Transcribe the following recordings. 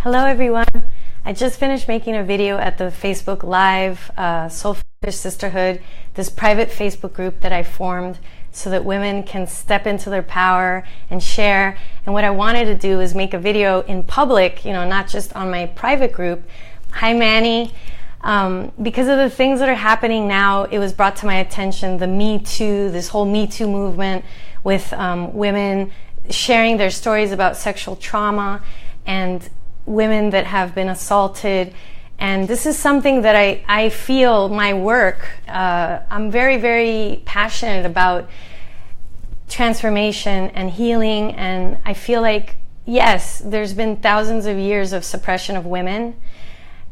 Hello everyone. I just finished making a video at the Facebook Live Soulfish Sisterhood, this private Facebook group that I formed so that women can step into their power and share. And what I wanted to do is make a video in public, not just on my private group. Hi Manny. Because of the things that are happening now, it was brought to my attention, the Metoo, this whole Metoo movement with women sharing their stories about sexual trauma and women that have been assaulted. And this is something that I feel my work, I'm very, very passionate about transformation and healing. And I feel like, yes, there's been thousands of years of suppression of women.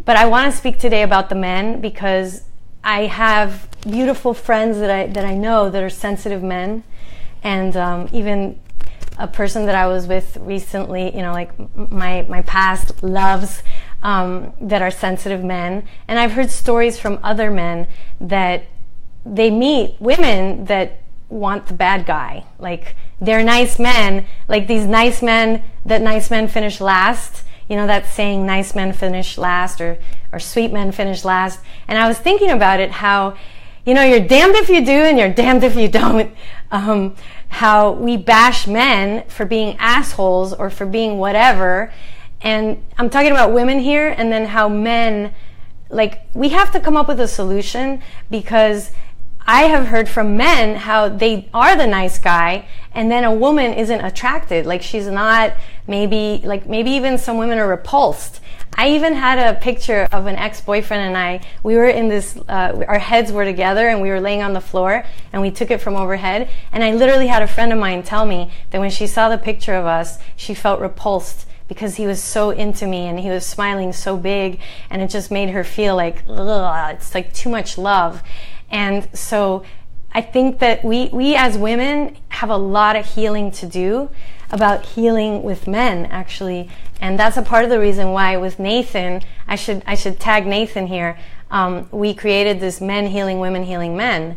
But I want to speak today about the men because I have beautiful friends that I know that are sensitive men. And even a person that I was with recently, like my past loves that are sensitive men. And I've heard stories from other men that they meet women that want the bad guy. Like they're nice men, like these nice men, that nice men finish last. That saying, nice men finish last, or sweet men finish last. And I was thinking about it, how, you're damned if you do and you're damned if you don't. How we bash men for being assholes or for being whatever. And I'm talking about women here, and then how men, we have to come up with a solution, because I have heard from men how they are the nice guy and then a woman isn't attracted. She's not, maybe even some women are repulsed. I even had a picture of an ex-boyfriend and we were in this, our heads were together and we were laying on the floor and we took it from overhead. And I literally had a friend of mine tell me that when she saw the picture of us, she felt repulsed because he was so into me and he was smiling so big, and it just made her feel like, ugh, it's like too much love. And so I think that we as women have a lot of healing to do, about healing with men, actually. And that's a part of the reason why with Nathan, I should tag Nathan here, we created this Men Healing Women Healing Men,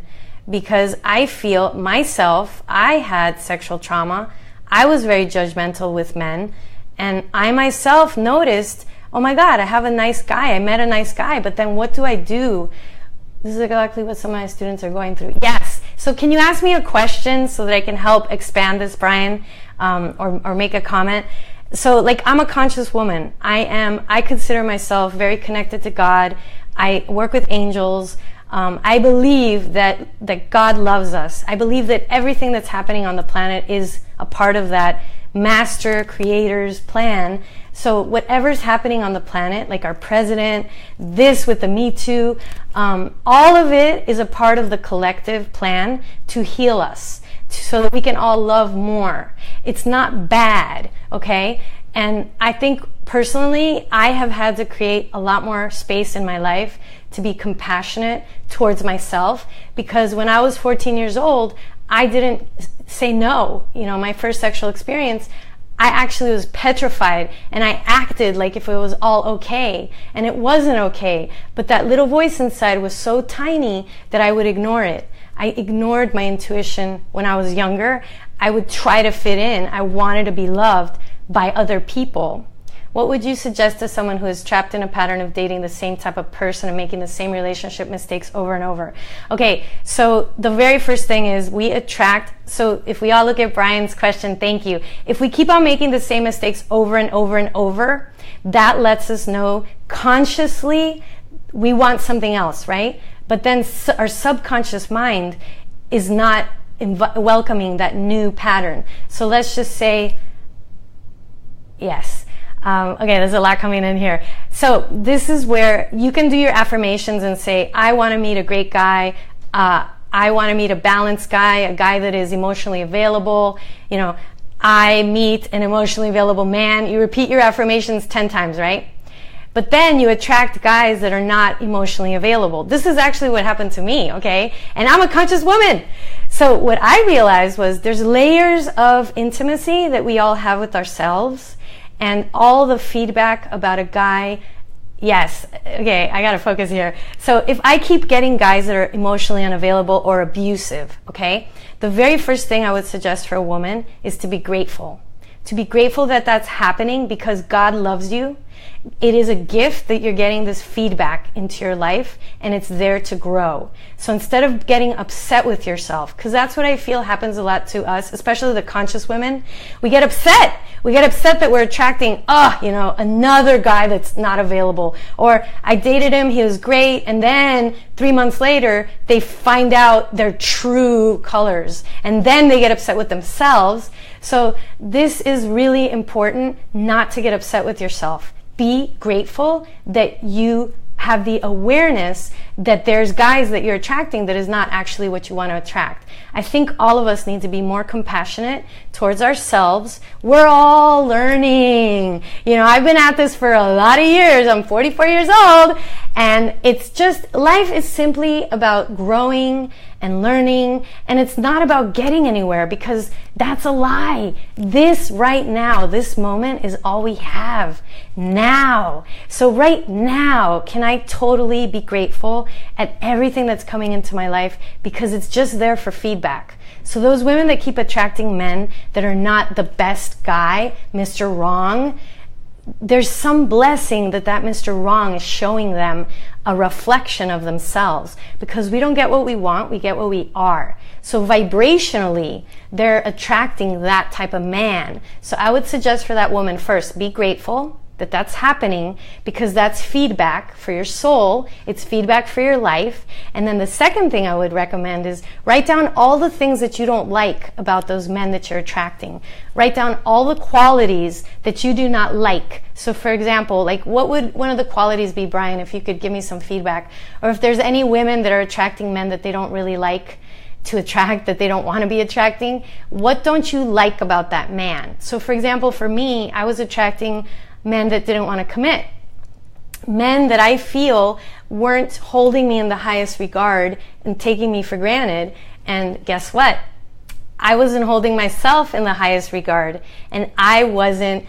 because I feel myself, I had sexual trauma. I was very judgmental with men, and I myself noticed, oh my God, I have a nice guy. I met a nice guy, but then what do I do? This is exactly what some of my students are going through. Yes. So can you ask me a question so that I can help expand this, Brian, or make a comment? So I'm a conscious woman. I consider myself very connected to God. I work with angels. I believe that God loves us. I believe that everything that's happening on the planet is a part of that master creator's plan. So whatever's happening on the planet, like our president, this with the Me Too, all of it is a part of the collective plan to heal us, so that we can all love more. It's not bad, okay? And I think personally, I have had to create a lot more space in my life to be compassionate towards myself, because when I was 14 years old, I didn't say no. My first sexual experience, I actually was petrified, and I acted like if it was all okay, and it wasn't okay. But that little voice inside was so tiny that I would ignore it. I ignored my intuition when I was younger. I would try to fit in. I wanted to be loved by other people. What would you suggest to someone who is trapped in a pattern of dating the same type of person and making the same relationship mistakes over and over? Okay, so the very first thing is we attract. So if we all look at Brian's question, thank you. If we keep on making the same mistakes over and over and over, that lets us know consciously we want something else, right? But then our subconscious mind is not welcoming that new pattern. So let's just say, yes. Okay, there's a lot coming in here. So this is where you can do your affirmations and say, I want to meet a great guy. I want to meet a balanced guy, a guy that is emotionally available. I meet an emotionally available man. You repeat your affirmations 10 times, right? But then you attract guys that are not emotionally available. This is actually what happened to me, okay? And I'm a conscious woman. So what I realized was there's layers of intimacy that we all have with ourselves. And all the feedback about a guy, yes, okay, I gotta focus here. So if I keep getting guys that are emotionally unavailable or abusive, okay, the very first thing I would suggest for a woman is to be grateful. to be grateful that that's happening because God loves you. It is a gift that you're getting this feedback into your life, and it's there to grow. So instead of getting upset with yourself, because that's what I feel happens a lot to us, especially the conscious women, we get upset. We get upset that we're attracting, another guy that's not available. Or I dated him, he was great, and then 3 months later, they find out their true colors. And then they get upset with themselves. So this is really important, not to get upset with yourself. Be grateful that you have the awareness that there's guys that you're attracting that is not actually what you want to attract. I think all of us need to be more compassionate towards ourselves. We're all learning. I've been at this for a lot of years. I'm 44 years old, and it's just, life is simply about growing and learning, and it's not about getting anywhere, because that's a lie. This right now, this moment is all we have now. So right now, can I totally be grateful at everything that's coming into my life, because it's just there for feedback. So those women that keep attracting men that are not the best guy, Mr. Wrong, there's some blessing that Mr. Wrong is showing them a reflection of themselves, because we don't get what we want, we get what we are. So vibrationally, they're attracting that type of man. So I would suggest for that woman, first, be grateful that that's happening, because that's feedback for your soul. It's feedback for your life. And then the second thing I would recommend is write down all the things that you don't like about those men that you're attracting. Write down all the qualities that you do not like. So for example, like, what would one of the qualities be, Brian, if you could give me some feedback? Or if there's any women that are attracting men that they don't really like to attract, that they don't want to be attracting, what don't you like about that man? So for example, for me, I was attracting men that didn't want to commit. Men that I feel weren't holding me in the highest regard and taking me for granted. And guess what? I wasn't holding myself in the highest regard, and I wasn't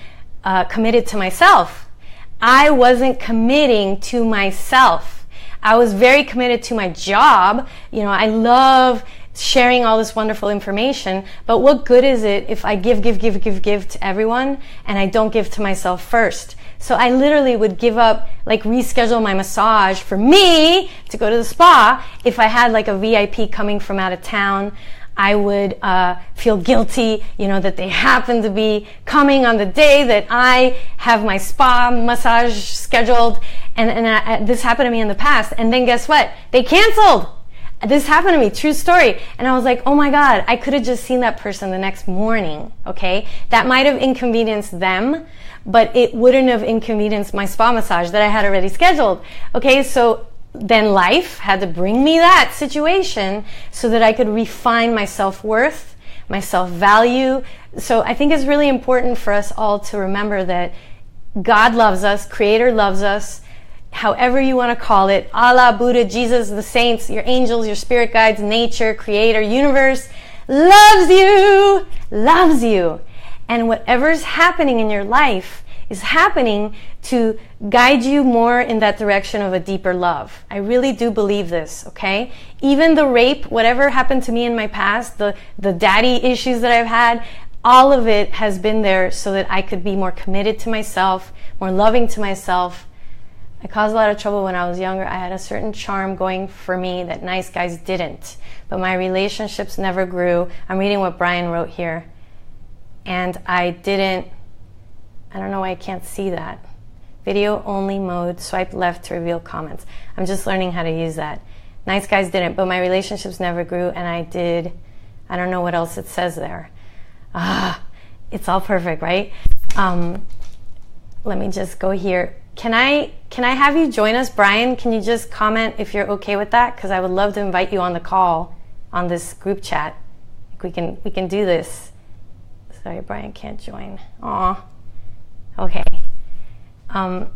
committed to myself. I wasn't committing to myself. I was very committed to my job. I love sharing all this wonderful information, but what good is it if I give to everyone and I don't give to myself first? So I literally would give up, reschedule my massage for me to go to the spa. If I had a VIP coming from out of town, I would feel guilty, that they happen to be coming on the day that I have my spa massage scheduled. And this happened to me in the past. And then guess what? They canceled. This happened to me, true story. And I was like, oh my God, I could have just seen that person the next morning, okay? That might have inconvenienced them, but it wouldn't have inconvenienced my spa massage that I had already scheduled, okay? So then life had to bring me that situation so that I could refine my self-worth, my self-value. So I think it's really important for us all to remember that God loves us, Creator loves us, however you want to call it, Allah, Buddha, Jesus, the saints, your angels, your spirit guides, nature, Creator, universe, loves you. And whatever's happening in your life is happening to guide you more in that direction of a deeper love. I really do believe this, okay? Even the rape, whatever happened to me in my past, the daddy issues that I've had, all of it has been there so that I could be more committed to myself, more loving to myself. I caused a lot of trouble when I was younger. I had a certain charm going for me that nice guys didn't. But my relationships never grew. I'm reading what Brian wrote here. And I don't know why I can't see that. Video only mode, swipe left to reveal comments. I'm just learning how to use that. Nice guys didn't, but my relationships never grew, and I don't know what else it says there. It's all perfect, right? Let me just go here. Can I have you join us, Brian? Can you just comment if you're okay with that? Because I would love to invite you on the call on this group chat. We can do this. Sorry, Brian can't join. Aw. Okay. A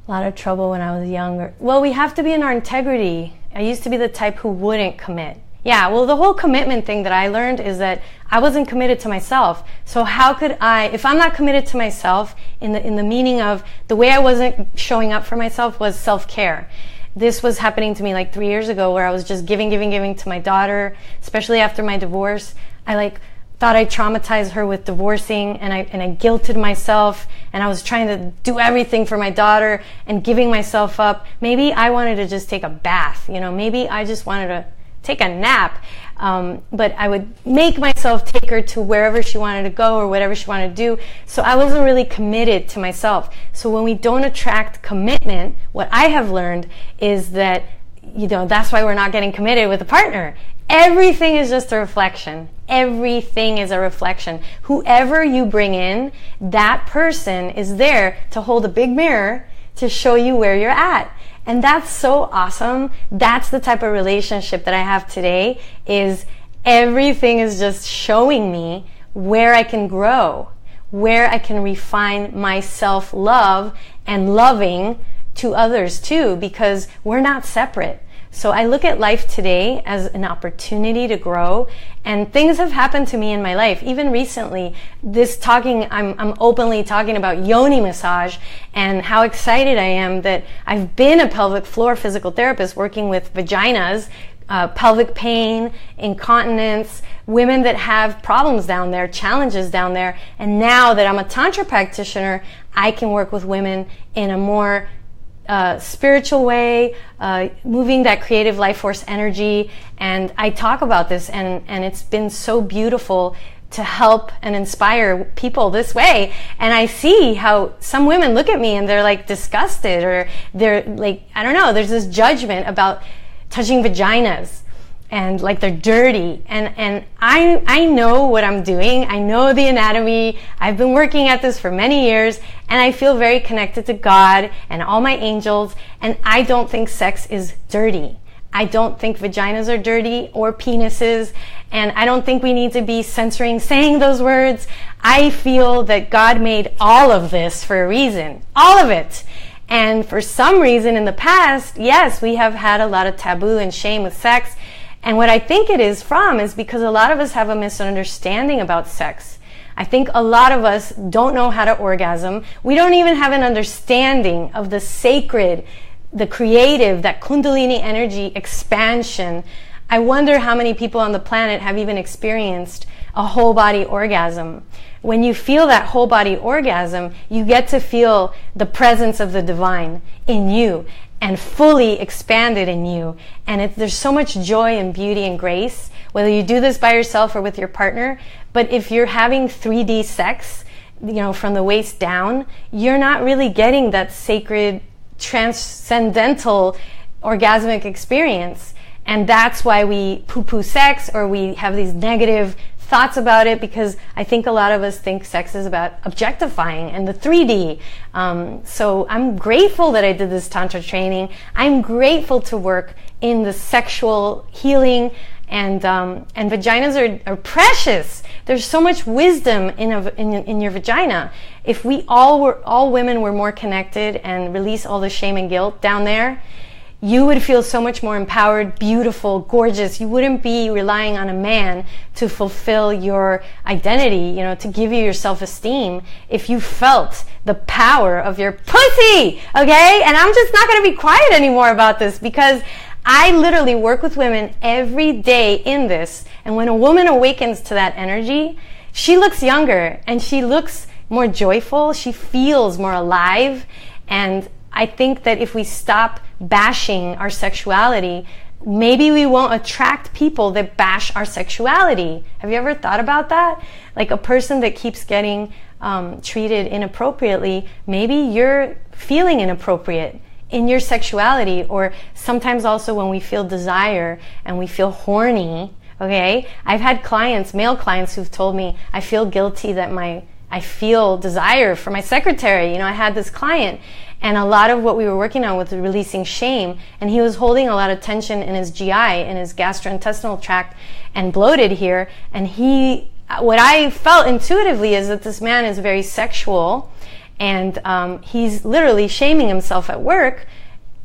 lot of trouble when I was younger. Well, we have to be in our integrity. I used to be the type who wouldn't commit. Yeah, well, the whole commitment thing that I learned is that I wasn't committed to myself. So how could I, if I'm not committed to myself, in the meaning of the way I wasn't showing up for myself was self-care. This was happening to me 3 years ago, where I was just giving to my daughter, especially after my divorce. thought I traumatized her with divorcing, and I guilted myself, and I was trying to do everything for my daughter and giving myself up. Maybe I wanted to just take a bath, maybe I just wanted to take a nap. But I would make myself take her to wherever she wanted to go or whatever she wanted to do. So I wasn't really committed to myself. So when we don't attract commitment, what I have learned is that, that's why we're not getting committed with a partner. Everything is just a reflection. Everything is a reflection. Whoever you bring in, that person is there to hold a big mirror to show you where you're at. And that's so awesome. That's the type of relationship that I have today, is everything is just showing me where I can grow, where I can refine my self-love and loving to others too, because we're not separate. So I look at life today as an opportunity to grow, and things have happened to me in my life. Even recently, I'm openly talking about yoni massage and how excited I am that I've been a pelvic floor physical therapist working with vaginas, pelvic pain, incontinence, women that have problems down there, challenges down there. And now that I'm a Tantra practitioner, I can work with women in a more spiritual way, moving that creative life force energy. And I talk about this, and it's been so beautiful to help and inspire people this way. And I see how some women look at me and they're like disgusted, or they're like, I don't know, there's this judgment about touching vaginas and like they're dirty. And I know what I'm doing. I know the anatomy. I've been working at this for many years, and I feel very connected to God and all my angels. And I don't think sex is dirty. I don't think vaginas are dirty, or penises. And I don't think we need to be censoring saying those words. I feel that God made all of this for a reason. All of it. And for some reason in the past, yes, we have had a lot of taboo and shame with sex. And what I think it is from is because a lot of us have a misunderstanding about sex. I think a lot of us don't know how to orgasm. We don't even have an understanding of the sacred, the creative, that Kundalini energy expansion. I wonder how many people on the planet have even experienced a whole body orgasm. When you feel that whole body orgasm, you get to feel the presence of the divine in you and fully expanded in you. And there's so much joy and beauty and grace, whether you do this by yourself or with your partner. But if you're having 3D sex, from the waist down, you're not really getting that sacred, transcendental, orgasmic experience. And that's why we poo-poo sex, or we have these negative thoughts about it, because I think a lot of us think sex is about objectifying and the 3D. So I'm grateful that I did this Tantra training. I'm grateful to work in the sexual healing, and vaginas are precious. There's so much wisdom in your vagina. If all women were more connected and release all the shame and guilt down there, you would feel so much more empowered, beautiful, gorgeous. You wouldn't be relying on a man to fulfill your identity, to give you your self-esteem, if you felt the power of your pussy, okay? And I'm just not going to be quiet anymore about this, because I literally work with women every day in this. And when a woman awakens to that energy, she looks younger and she looks more joyful. She feels more alive. And I think that if we stop bashing our sexuality, maybe we won't attract people that bash our sexuality. Have you ever thought about that? Like a person that keeps getting treated inappropriately, maybe you're feeling inappropriate in your sexuality. Or sometimes also when we feel desire and we feel horny, okay? I've had clients, male clients, who've told me, I feel guilty that I feel desire for my secretary. I had this client, and a lot of what we were working on was releasing shame, and he was holding a lot of tension in his GI, in his gastrointestinal tract, and bloated here. And what I felt intuitively is that this man is very sexual, and he's literally shaming himself at work,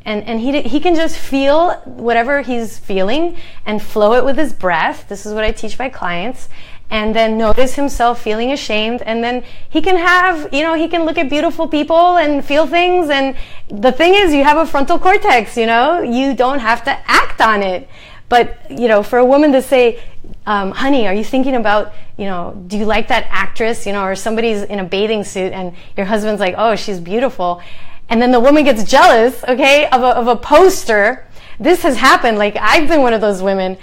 and he can just feel whatever he's feeling and flow it with his breath. This is what I teach my clients. And then notice himself feeling ashamed, and then he can have, he can look at beautiful people and feel things. And the thing is, you have a frontal cortex, you don't have to act on it. But, for a woman to say, honey, are you thinking about, do you like that actress, or somebody's in a bathing suit and your husband's like, oh, she's beautiful. And then the woman gets jealous, okay, of a poster. This has happened. Like, I've been one of those women.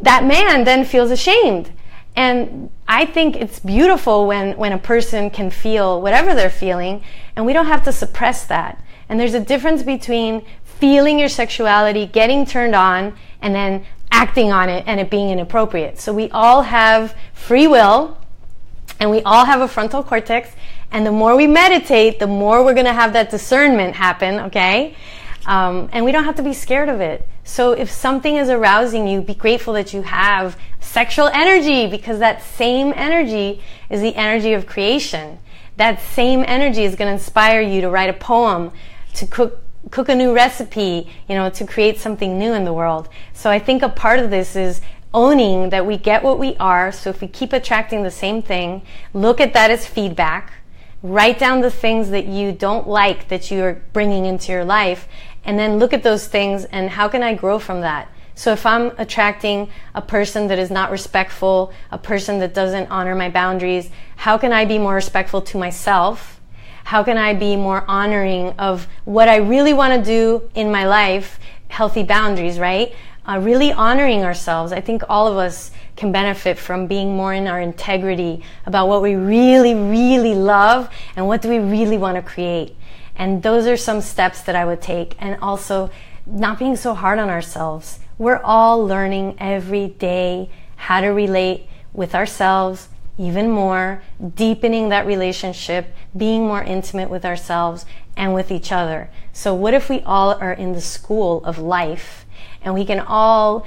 That man then feels ashamed. And I think it's beautiful when a person can feel whatever they're feeling, and we don't have to suppress that. And there's a difference between feeling your sexuality, getting turned on, and then acting on it and it being inappropriate. So we all have free will, and we all have a frontal cortex, and the more we meditate, the more we're going to have that discernment happen, okay? And we don't have to be scared of it. So if something is arousing you, be grateful that you have sexual energy, because that same energy is the energy of creation. That same energy is going to inspire you to write a poem, to cook a new recipe, to create something new in the world. So I think a part of this is owning that we get what we are. So if we keep attracting the same thing, look at that as feedback. Write down the things that you don't like that you're bringing into your life, and then look at those things and how can I grow from that? So if I'm attracting a person that is not respectful, a person that doesn't honor my boundaries, how can I be more respectful to myself? How can I be more honoring of what I really want to do in my life? Healthy boundaries, right? Really honoring ourselves. I think all of us can benefit from being more in our integrity about what we really, really love and what do we really want to create. And those are some steps that I would take. And also not being so hard on ourselves. We're all learning every day how to relate with ourselves even more, deepening that relationship, being more intimate with ourselves and with each other. So what if we all are in the school of life and we can all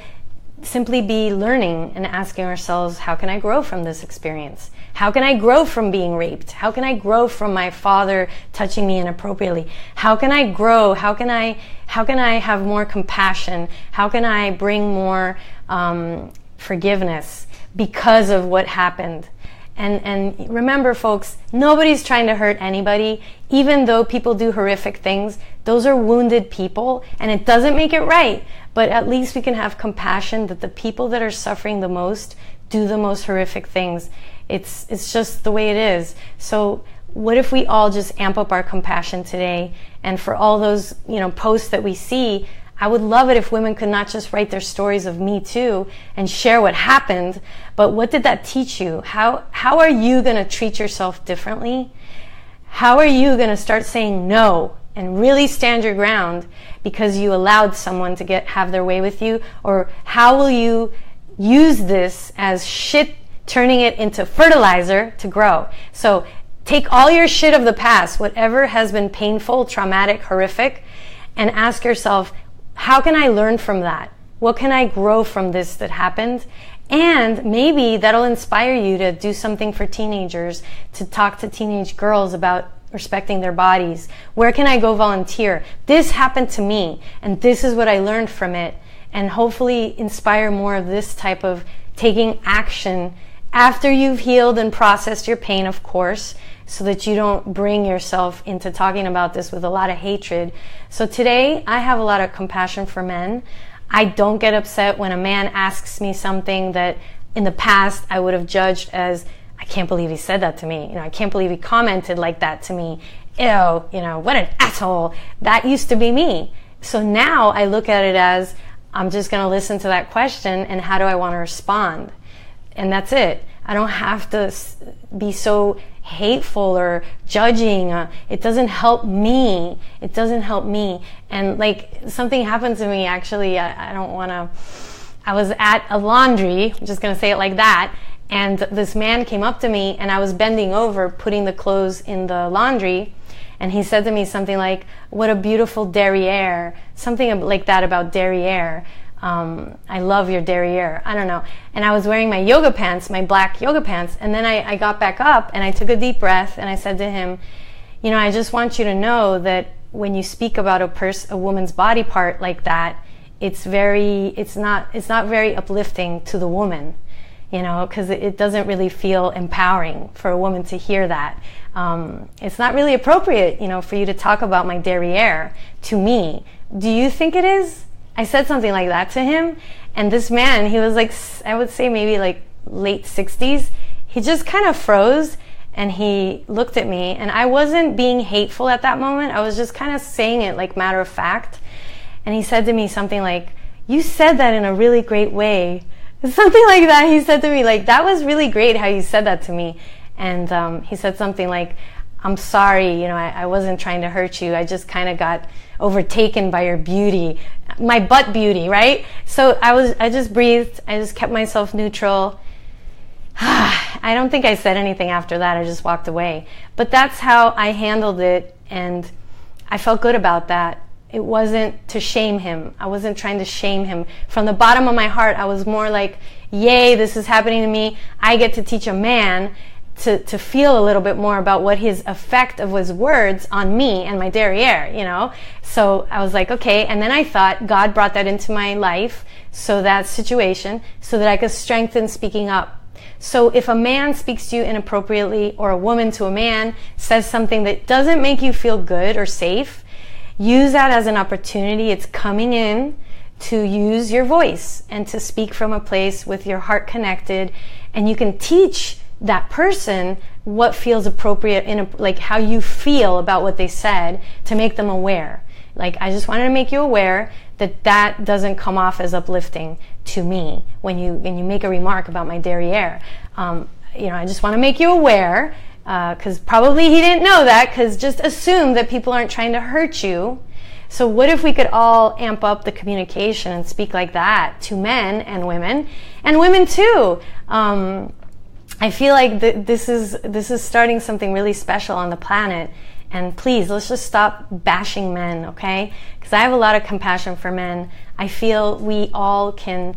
simply be learning and asking ourselves, how can I grow from this experience? How can I grow from being raped? How can I grow from my father touching me inappropriately? How can I grow? How can I have more compassion? How can I bring more forgiveness because of what happened? And remember, folks, nobody's trying to hurt anybody. Even though people do horrific things, those are wounded people, and it doesn't make it right. But at least we can have compassion that the people that are suffering the most do the most horrific things. It's just the way it is. So what if we all just amp up our compassion today? And for all those, posts that we see, I would love it if women could not just write their stories of Metoo and share what happened, but what did that teach you? How are you going to treat yourself differently? How are you going to start saying no and really stand your ground because you allowed someone to have their way with you? Or how will you use this as shit, turning it into fertilizer to grow? So take all your shit of the past, whatever has been painful, traumatic, horrific, and ask yourself, how can I learn from that? What can I grow from this that happened? And maybe that'll inspire you to do something for teenagers, to talk to teenage girls about respecting their bodies. Where can I go volunteer? This happened to me, and this is what I learned from it. And hopefully inspire more of this type of taking action after you've healed and processed your pain, of course, so that you don't bring yourself into talking about this with a lot of hatred. So today, I have a lot of compassion for men. I don't get upset when a man asks me something that in the past I would have judged as, I can't believe he said that to me. I can't believe he commented like that to me. Ew, what an asshole. That used to be me. So now I look at it as, I'm just going to listen to that question and how do I want to respond? And that's it. I don't have to be so hateful or judging. It doesn't help me. It doesn't help me. And something happened to me, actually. I don't want to. I was at a laundry, I'm just going to say it like that, and this man came up to me and I was bending over putting the clothes in the laundry, and he said to me something like, what a beautiful derriere, something like that about derriere. I love your derriere. I don't know. And I was wearing my yoga pants, my black yoga pants. And then I got back up and I took a deep breath and I said to him, I just want you to know that when you speak about a woman's body part like that, it's not very uplifting to the woman, because it doesn't really feel empowering for a woman to hear that. It's not really appropriate, for you to talk about my derriere to me. Do you think it is? I said something like that to him, And this man, he was like, I would say maybe like late 60s. He just kind of froze and he looked at me, and I wasn't being hateful at that moment. I was just kind of saying it like matter of fact. And he said to me something like, "You said that in a really great way." Something like that. He said to me, like, "That was really great how you said that to me." And he said something like, "I'm sorry, you know, I wasn't trying to hurt you. I just kind of got overtaken by your beauty, my butt beauty," right? So I just breathed. I just kept myself neutral. I don't think I said anything after that. I just walked away. But that's how I handled it, and I felt good about that. It wasn't to shame him. I wasn't trying to shame him. From the bottom of my heart, I was more like, yay, this is happening to me. I get to teach a man to feel a little bit more about what his effect of his words on me and my derriere, you know? So I was like, okay. And then I thought God brought that into my life, so that situation, so that I could strengthen speaking up. So if a man speaks to you inappropriately, or a woman to a man says something that doesn't make you feel good or safe, use that as an opportunity. It's coming in to use your voice and to speak from a place with your heart connected, and you can teach that person what feels appropriate like how you feel about what they said, to make them aware. Like, I just wanted to make you aware that doesn't come off as uplifting to me when you make a remark about my derriere. You know, I just want to make you aware, because probably he didn't know that, because just assume that people aren't trying to hurt you. So what if we could all amp up the communication and speak like that to men and women too? I feel like this is starting something really special on the planet. And please, let's just stop bashing men, okay? Because I have a lot of compassion for men. I feel we all can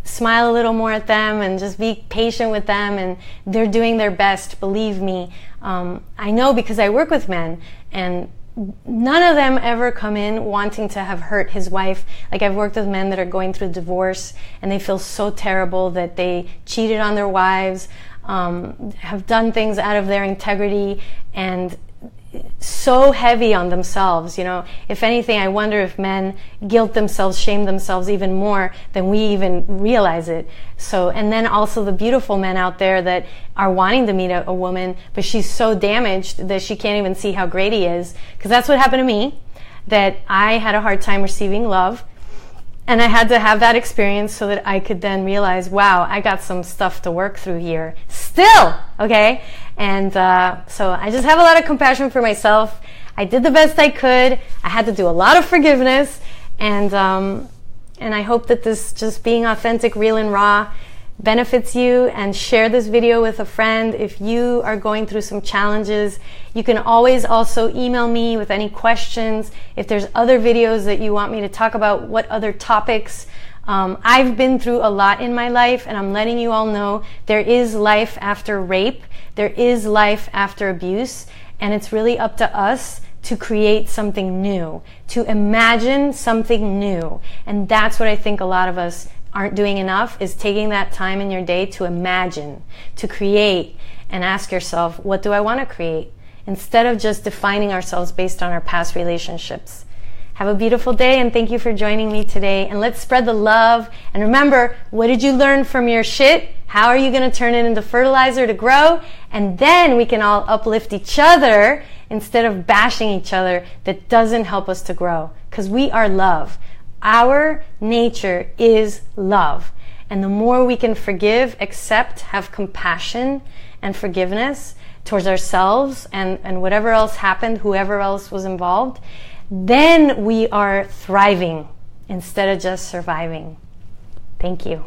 smile a little more at them and just be patient with them, and they're doing their best, believe me. I know, because I work with men, and none of them ever come in wanting to have hurt his wife. Like, I've worked with men that are going through divorce, and they feel so terrible that they cheated on their wives, have done things out of their integrity, and so heavy on themselves. You know, if anything, I wonder if men guilt themselves, shame themselves even more than we even realize it. So, and then also the beautiful men out there that are wanting to meet a woman, but she's so damaged that she can't even see how great he is. Because that's what happened to me, that I had a hard time receiving love, and I had to have that experience so that I could then realize, wow, I got some stuff to work through here still, okay? And so I just have a lot of compassion for myself. I did the best I could. I had to do a lot of forgiveness, and I hope that this just being authentic, real, and raw benefits you. And share this video with a friend if you are going through some challenges. You can always also email me with any questions. If there's other videos that you want me to talk about, what other topics. I've been through a lot in my life, and I'm letting you all know there is life after rape. There is life after abuse, and it's really up to us to create something new, to imagine something new. And that's what I think a lot of us aren't doing enough, is taking that time in your day to imagine, to create, and ask yourself, what do I want to create? Instead of just defining ourselves based on our past relationships. Have a beautiful day, and thank you for joining me today. And let's spread the love. And remember, what did you learn from your shit? How are you going to turn it into fertilizer to grow? And then we can all uplift each other instead of bashing each other. That doesn't help us to grow, because we are love. Our nature is love. And the more we can forgive, accept, have compassion and forgiveness towards ourselves and whatever else happened, whoever else was involved, then we are thriving instead of just surviving. Thank you.